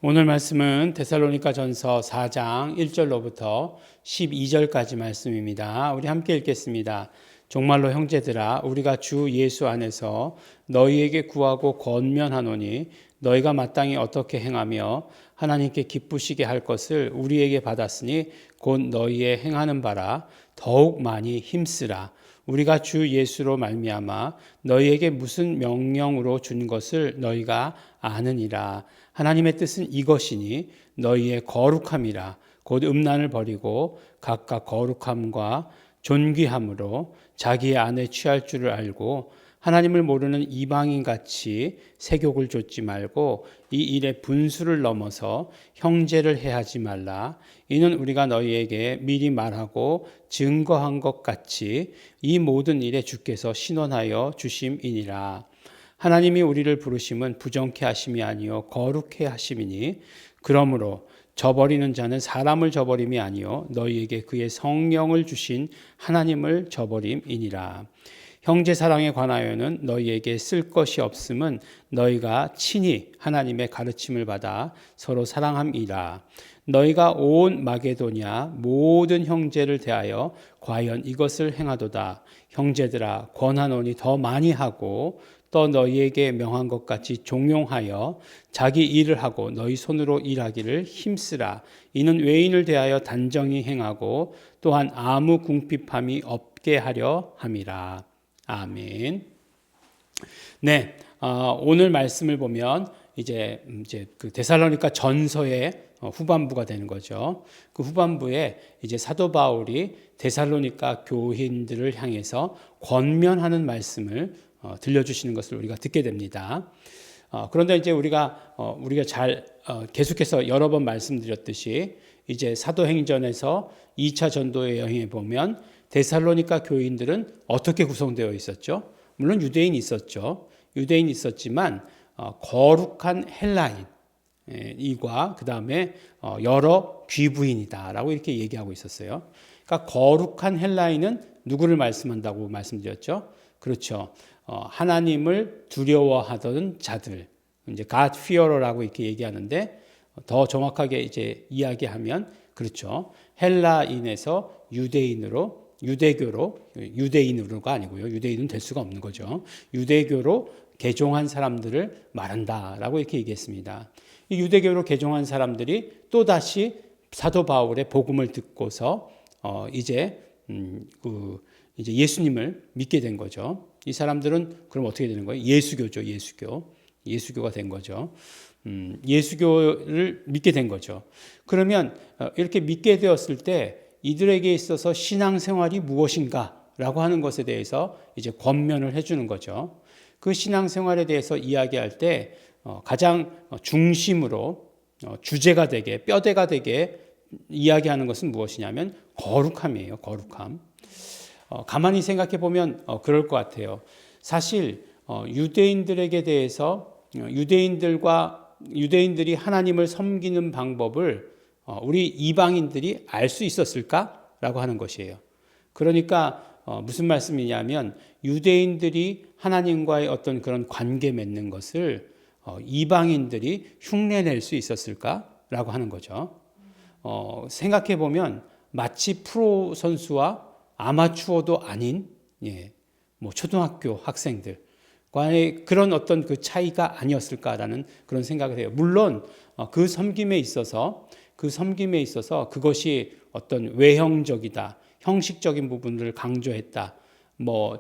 오늘 말씀은 데살로니가전서 4장 1절로부터 12절까지 말씀입니다. 우리 함께 읽겠습니다. 정말로 형제들아 우리가 주 예수 안에서 너희에게 구하고 권면하노니 너희가 마땅히 어떻게 행하며 하나님께 기쁘시게 할 것을 우리에게 받았으니 곧 너희의 행하는 바라 더욱 많이 힘쓰라. 우리가 주 예수로 말미암아 너희에게 무슨 명령으로 준 것을 너희가 아느니라. 하나님의 뜻은 이것이니 너희의 거룩함이라. 곧 음란을 버리고 각각 거룩함과 존귀함으로 자기의 안에 취할 줄을 알고 하나님을 모르는 이방인같이 세욕을 좇지 말고 이 일의 분수를 넘어서 형제를 해하지 말라. 이는 우리가 너희에게 미리 말하고 증거한 것 같이 이 모든 일에 주께서 신원하여 주심이니라. 하나님이 우리를 부르심은 부정케 하심이 아니요 거룩케 하심이니 그러므로 저버리는 자는 사람을 저버림이 아니요 너희에게 그의 성령을 주신 하나님을 저버림이니라. 형제 사랑에 관하여는 너희에게 쓸 것이 없음은 너희가 친히 하나님의 가르침을 받아 서로 사랑함이라. 너희가 온 마게도냐 모든 형제를 대하여 과연 이것을 행하도다. 형제들아 권하노니 더 많이 하고 또 너희에게 명한 것 같이 종용하여 자기 일을 하고 너희 손으로 일하기를 힘쓰라. 이는 외인을 대하여 단정히 행하고 또한 아무 궁핍함이 없게 하려 함이라. 아멘. 네, 오늘 말씀을 보면 이제 그 데살로니가 전서의 후반부가 되는 거죠. 그 후반부에 이제 사도 바울이 데살로니가 교인들을 향해서 권면하는 말씀을 들려주시는 것을 우리가 듣게 됩니다. 그런데 이제 우리가 잘 계속해서 여러 번 말씀드렸듯이 이제 사도행전에서 2차 전도의 여행에 보면 데살로니가 교인들은 어떻게 구성되어 있었죠? 물론 유대인이 있었죠. 유대인이 있었지만 거룩한 헬라인과 그 다음에 여러 귀부인이다라고 이렇게 얘기하고 있었어요. 그러니까 거룩한 헬라인은 누구를 말씀한다고 말씀드렸죠? 그렇죠. 하나님을 두려워하던 자들, 이제 God fearer라고 이렇게 얘기하는데 더 정확하게 이제 이야기하면 그렇죠. 헬라인에서 유대인으로가 아니고요. 유대인은 될 수가 없는 거죠. 유대교로 개종한 사람들을 말한다라고 이렇게 얘기했습니다. 이 유대교로 개종한 사람들이 또 다시 사도 바울의 복음을 듣고서 이제 예수님을 믿게 된 거죠. 이 사람들은 그럼 어떻게 되는 거예요? 예수교죠. 예수교가 된 거죠. 예수교를 믿게 된 거죠. 그러면 이렇게 믿게 되었을 때 이들에게 있어서 신앙생활이 무엇인가라고 하는 것에 대해서 이제 권면을 해주는 거죠. 그 신앙생활에 대해서 이야기할 때 가장 중심으로 주제가 되게 뼈대가 되게 이야기하는 것은 무엇이냐면 거룩함이에요. 거룩함. 가만히 생각해 보면 그럴 것 같아요. 사실 유대인들에게 대해서 유대인들이 하나님을 섬기는 방법을 우리 이방인들이 알 수 있었을까라고 하는 것이에요. 그러니까 무슨 말씀이냐면 유대인들이 하나님과의 어떤 그런 관계 맺는 것을 이방인들이 흉내낼 수 있었을까라고 하는 거죠. 생각해 보면 마치 프로 선수와 아마추어도 아닌 초등학교 학생들과의 그런 어떤 그 차이가 아니었을까라는 그런 생각을 해요. 물론 그 섬김에 있어서 그것이 어떤 외형적이다, 형식적인 부분을 강조했다,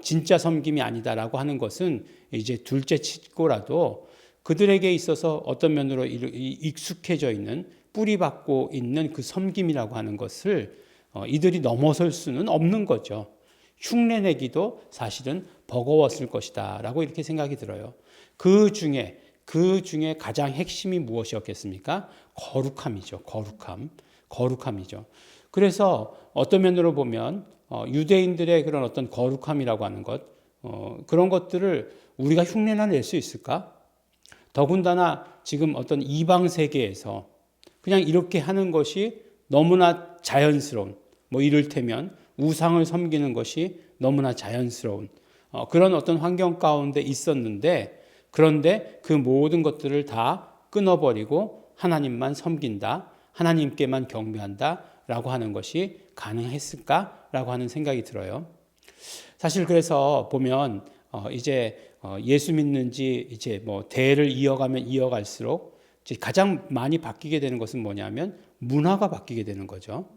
진짜 섬김이 아니다라고 하는 것은 이제 둘째 치고라도 그들에게 있어서 어떤 면으로 익숙해져 있는 뿌리박고 있는 그 섬김이라고 하는 것을 이들이 넘어설 수는 없는 거죠. 흉내내기도 사실은 버거웠을 것이다라고 이렇게 생각이 들어요. 그 중에 가장 핵심이 무엇이었겠습니까? 거룩함이죠. 거룩함이죠. 그래서 어떤 면으로 보면 유대인들의 그런 어떤 거룩함이라고 하는 것, 그런 것들을 우리가 흉내나 낼 수 있을까? 더군다나 지금 어떤 이방 세계에서 그냥 이렇게 하는 것이 너무나 자연스러운, 이를테면 우상을 섬기는 것이 너무나 자연스러운 그런 어떤 환경 가운데 있었는데, 그런데 그 모든 것들을 다 끊어버리고 하나님만 섬긴다, 하나님께만 경배한다라고 하는 것이 가능했을까라고 하는 생각이 들어요. 사실 그래서 보면 이제 예수 믿는지 이제 뭐 대를 이어가면 이어갈수록 이제 가장 많이 바뀌게 되는 것은 뭐냐면 문화가 바뀌게 되는 거죠.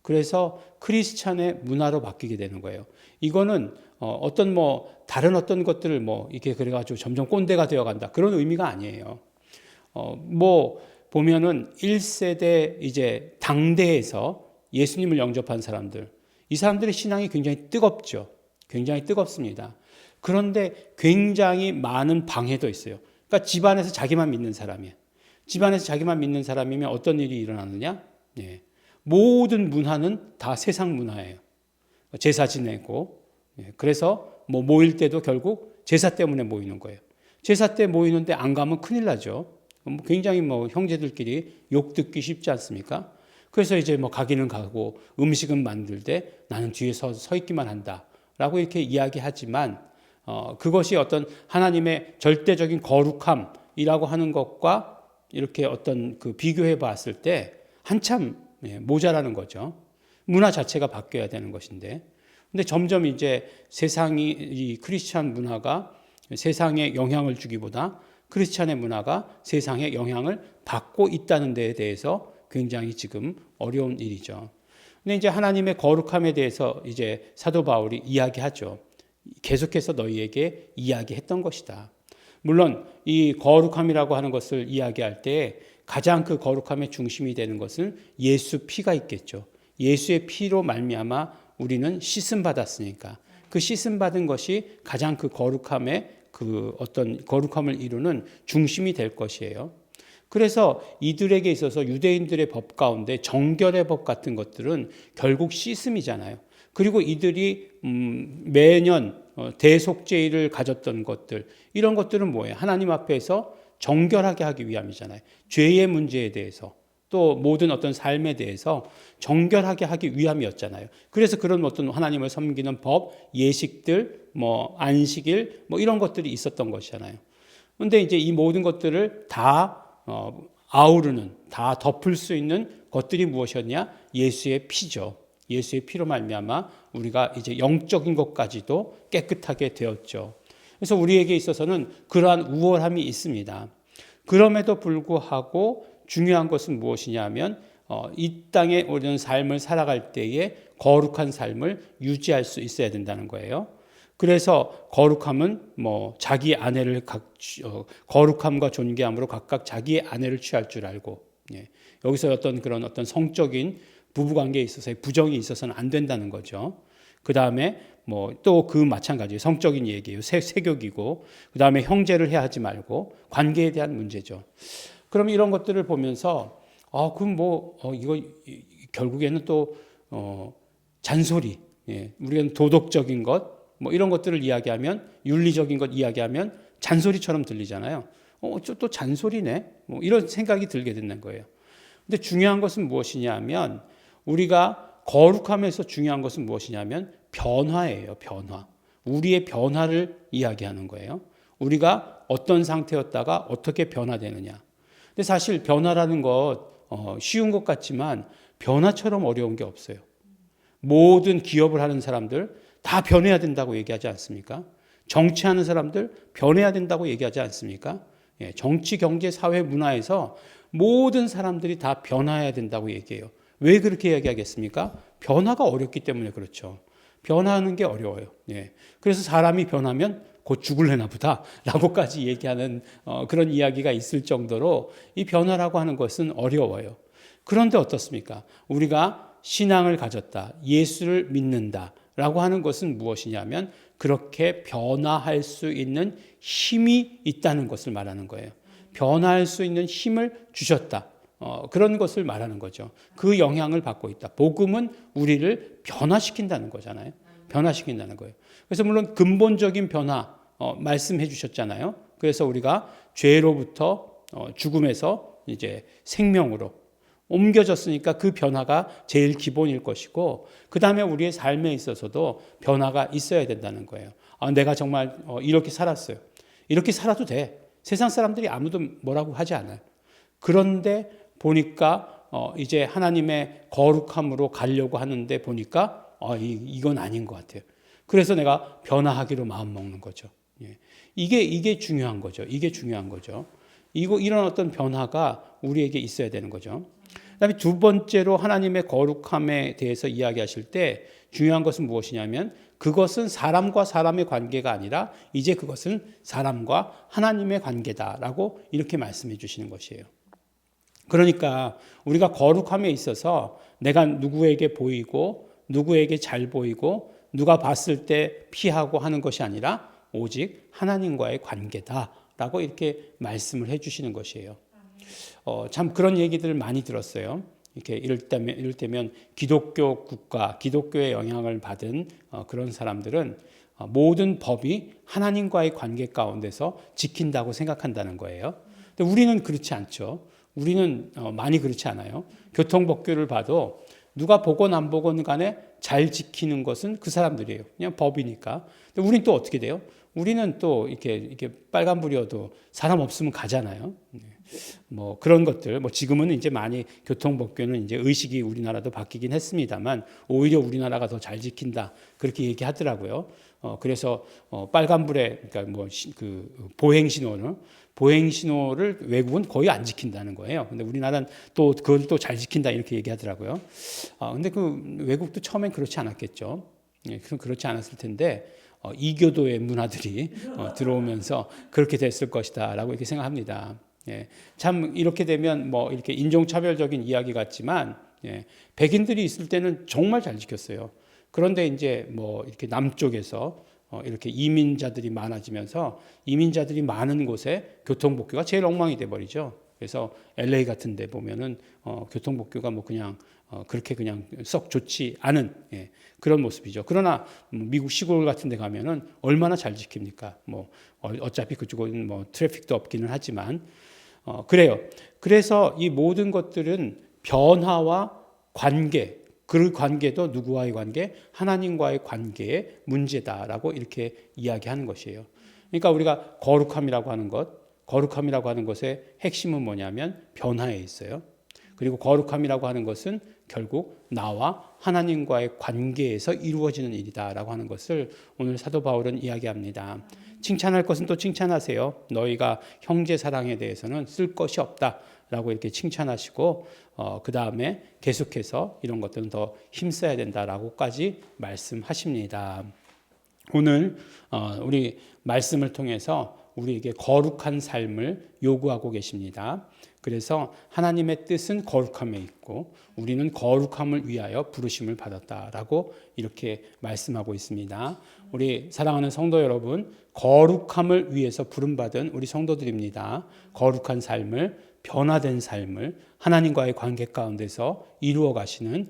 그래서 크리스찬의 문화로 바뀌게 되는 거예요. 이거는 어떤 뭐 다른 어떤 것들을 뭐 이렇게 그래가지고 점점 꼰대가 되어간다 그런 의미가 아니에요. 뭐 보면은 1세대 이제 당대에서 예수님을 영접한 사람들, 이 사람들의 신앙이 굉장히 뜨겁죠. 굉장히 뜨겁습니다. 그런데 굉장히 많은 방해도 있어요. 그러니까 집안에서 자기만 믿는 사람이에요. 집안에서 자기만 믿는 사람이면 어떤 일이 일어나느냐? 예. 모든 문화는 다 세상 문화예요. 제사 지내고, 예. 그래서 뭐 모일 때도 결국 제사 때문에 모이는 거예요. 제사 때 모이는데 안 가면 큰일 나죠. 굉장히 뭐 형제들끼리 욕 듣기 쉽지 않습니까? 그래서 이제 뭐 가기는 가고 음식은 만들 때 나는 뒤에 서 있기만 한다라고 이렇게 이야기하지만 그것이 어떤 하나님의 절대적인 거룩함이라고 하는 것과 이렇게 어떤 그 비교해 봤을 때 한참 모자라는 거죠. 문화 자체가 바뀌어야 되는 것인데. 근데 점점 이제 세상이 이 크리스찬 문화가 세상에 영향을 주기보다 크리스찬의 문화가 세상에 영향을 받고 있다는 데에 대해서 굉장히 지금 어려운 일이죠. 근데 이제 하나님의 거룩함에 대해서 이제 사도 바울이 이야기하죠. 계속해서 너희에게 이야기했던 것이다. 물론 이 거룩함이라고 하는 것을 이야기할 때 가장 그 거룩함의 중심이 되는 것은 예수 피가 있겠죠. 예수의 피로 말미암아 우리는 씻음 받았으니까 그 씻음 받은 것이 가장 그 거룩함의 그 어떤 거룩함을 이루는 중심이 될 것이에요. 그래서 이들에게 있어서 유대인들의 법 가운데 정결의 법 같은 것들은 결국 씻음이잖아요. 그리고 이들이 매년 대속죄일을 가졌던 것들, 이런 것들은 뭐예요? 하나님 앞에서 정결하게 하기 위함이잖아요. 죄의 문제에 대해서 또 모든 어떤 삶에 대해서 정결하게 하기 위함이었잖아요. 그래서 그런 어떤 하나님을 섬기는 법, 예식들, 뭐 안식일, 뭐 이런 것들이 있었던 것이잖아요. 그런데 이제 이 모든 것들을 다 아우르는, 다 덮을 수 있는 것들이 무엇이었냐? 예수의 피죠. 예수의 피로 말미암아 우리가 이제 영적인 것까지도 깨끗하게 되었죠. 그래서 우리에게 있어서는 그러한 우월함이 있습니다. 그럼에도 불구하고 중요한 것은 무엇이냐면 이 땅에 우리는 삶을 살아갈 때에 거룩한 삶을 유지할 수 있어야 된다는 거예요. 그래서 거룩함은 뭐 자기 아내를 거룩함과 존귀함으로 각각 자기의 아내를 취할 줄 알고, 여기서 어떤 그런 어떤 성적인 부부관계에 있어서의 부정이 있어서는 안 된다는 거죠. 그 다음에 뭐 또 그 마찬가지예요. 성적인 얘기예요. 세교기고 그 다음에 형제를 해하지 말고 관계에 대한 문제죠. 그럼 이런 것들을 보면서 그럼 뭐 이거 결국에는 또 잔소리, 우리는 도덕적인 것, 뭐 이런 것들을 이야기하면 윤리적인 것 이야기하면 잔소리처럼 들리잖아요. 또 잔소리네. 뭐 이런 생각이 들게 되는 거예요. 근데 중요한 것은 무엇이냐면 우리가 거룩함에서 중요한 것은 무엇이냐면 변화예요. 변화. 우리의 변화를 이야기하는 거예요. 우리가 어떤 상태였다가 어떻게 변화되느냐. 근데 사실 변화라는 것 쉬운 것 같지만 변화처럼 어려운 게 없어요. 모든 기업을 하는 사람들 다 변해야 된다고 얘기하지 않습니까? 정치하는 사람들 변해야 된다고 얘기하지 않습니까? 정치, 경제, 사회, 문화에서 모든 사람들이 다 변화해야 된다고 얘기해요. 왜 그렇게 이야기하겠습니까? 변화가 어렵기 때문에 그렇죠. 변화하는 게 어려워요. 그래서 사람이 변하면 곧 죽을래나 보다 라고까지 얘기하는 그런 이야기가 있을 정도로 이 변화라고 하는 것은 어려워요. 그런데 어떻습니까? 우리가 신앙을 가졌다, 예수를 믿는다 라고 하는 것은 무엇이냐면 그렇게 변화할 수 있는 힘이 있다는 것을 말하는 거예요. 변화할 수 있는 힘을 주셨다. 그런 것을 말하는 거죠. 그 영향을 받고 있다. 복음은 우리를 변화시킨다는 거잖아요. 변화시킨다는 거예요. 그래서 물론 근본적인 변화 말씀해 주셨잖아요. 그래서 우리가 죄로부터 죽음에서 이제 생명으로 옮겨졌으니까 그 변화가 제일 기본일 것이고 그 다음에 우리의 삶에 있어서도 변화가 있어야 된다는 거예요. 내가 정말 이렇게 살았어요. 이렇게 살아도 돼. 세상 사람들이 아무도 뭐라고 하지 않아요. 그런데 보니까 이제 하나님의 거룩함으로 가려고 하는데 보니까 이건 아닌 것 같아요. 그래서 내가 변화하기로 마음먹는 거죠. 예. 이게 중요한 거죠. 이게 중요한 거죠. 이런 어떤 변화가 우리에게 있어야 되는 거죠. 그다음에 두 번째로 하나님의 거룩함에 대해서 이야기하실 때 중요한 것은 무엇이냐면 그것은 사람과 사람의 관계가 아니라 이제 그것은 사람과 하나님의 관계다라고 이렇게 말씀해 주시는 것이에요. 그러니까 우리가 거룩함에 있어서 내가 누구에게 보이고 누구에게 잘 보이고 누가 봤을 때 피하고 하는 것이 아니라 오직 하나님과의 관계다라고 이렇게 말씀을 해 주시는 것이에요. 참 그런 얘기들을 많이 들었어요. 이렇게 이를테면 기독교 국가, 기독교의 영향을 받은 그런 사람들은 모든 법이 하나님과의 관계 가운데서 지킨다고 생각한다는 거예요. 근데 우리는 그렇지 않죠. 우리는 많이 그렇지 않아요. 교통법규를 봐도 누가 보건 안 보건 간에 잘 지키는 것은 그 사람들이에요. 그냥 법이니까. 근데 우리는 또 어떻게 돼요? 우리는 또 이렇게 빨간불이어도 사람 없으면 가잖아요. 뭐 그런 것들, 뭐 지금은 이제 많이 교통법규는 이제 의식이 우리나라도 바뀌긴 했습니다만 오히려 우리나라가 더 잘 지킨다 그렇게 얘기하더라고요. 그래서 빨간불에 그러니까 뭐 그 보행 신호를 외국은 거의 안 지킨다는 거예요. 근데 우리나라는 또 그걸 또 잘 지킨다 이렇게 얘기하더라고요. 근데 그 외국도 처음엔 그렇지 않았겠죠. 예, 그렇지 않았을 텐데 이교도의 문화들이 들어오면서 그렇게 됐을 것이다라고 이렇게 생각합니다. 예, 참 이렇게 되면 뭐 이렇게 인종차별적인 이야기 같지만 백인들이 있을 때는 정말 잘 지켰어요. 그런데 이제 뭐 이렇게 남쪽에서 이렇게 이민자들이 많아지면서 이민자들이 많은 곳에 교통법규가 제일 엉망이 돼버리죠. 그래서 LA 같은 데 보면은 교통법규가 뭐 그냥 그렇게 그냥 썩 좋지 않은 그런 모습이죠. 그러나 미국 시골 같은 데 가면은 얼마나 잘 지킵니까? 뭐 어차피 그쪽은 뭐 트래픽도 없기는 하지만 그래요. 그래서 이 모든 것들은 변화와 관계, 그 관계도 누구와의 관계? 하나님과의 관계의 문제다라고 이렇게 이야기하는 것이에요. 그러니까 우리가 거룩함이라고 하는 것의 핵심은 뭐냐면 변화에 있어요. 그리고 거룩함이라고 하는 것은 결국 나와 하나님과의 관계에서 이루어지는 일이다라고 하는 것을 오늘 사도 바울은 이야기합니다. 칭찬할 것은 또 칭찬하세요. 너희가 형제 사랑에 대해서는 쓸 것이 없다라고 이렇게 칭찬하시고 그 다음에 계속해서 이런 것들은 더 힘써야 된다라고까지 말씀하십니다. 오늘 우리 말씀을 통해서 우리에게 거룩한 삶을 요구하고 계십니다. 그래서 하나님의 뜻은 거룩함에 있고 우리는 거룩함을 위하여 부르심을 받았다라고 이렇게 말씀하고 있습니다. 우리 사랑하는 성도 여러분, 거룩함을 위해서 부름받은 우리 성도들입니다. 거룩한 삶을, 변화된 삶을 하나님과의 관계 가운데서 이루어 가시는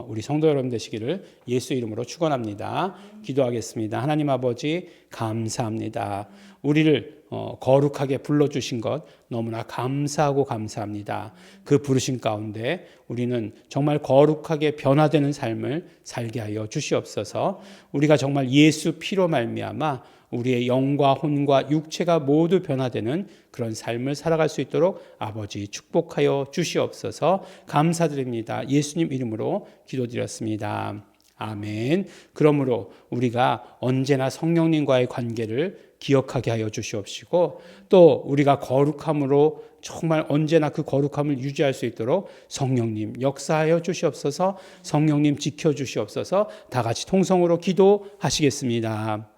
우리 성도 여러분 되시기를 예수 이름으로 축원합니다. 기도하겠습니다. 하나님 아버지 감사합니다. 우리를 거룩하게 불러주신 것 너무나 감사하고 감사합니다. 그 부르심 가운데 우리는 정말 거룩하게 변화되는 삶을 살게 하여 주시옵소서. 우리가 정말 예수 피로 말미암아 우리의 영과 혼과 육체가 모두 변화되는 그런 삶을 살아갈 수 있도록 아버지 축복하여 주시옵소서. 감사드립니다. 예수님 이름으로 기도드렸습니다. 아멘. 그러므로 우리가 언제나 성령님과의 관계를 기억하게 하여 주시옵시고 또 우리가 거룩함으로 정말 언제나 그 거룩함을 유지할 수 있도록 성령님 역사하여 주시옵소서. 성령님 지켜주시옵소서. 다 같이 통성으로 기도하시겠습니다.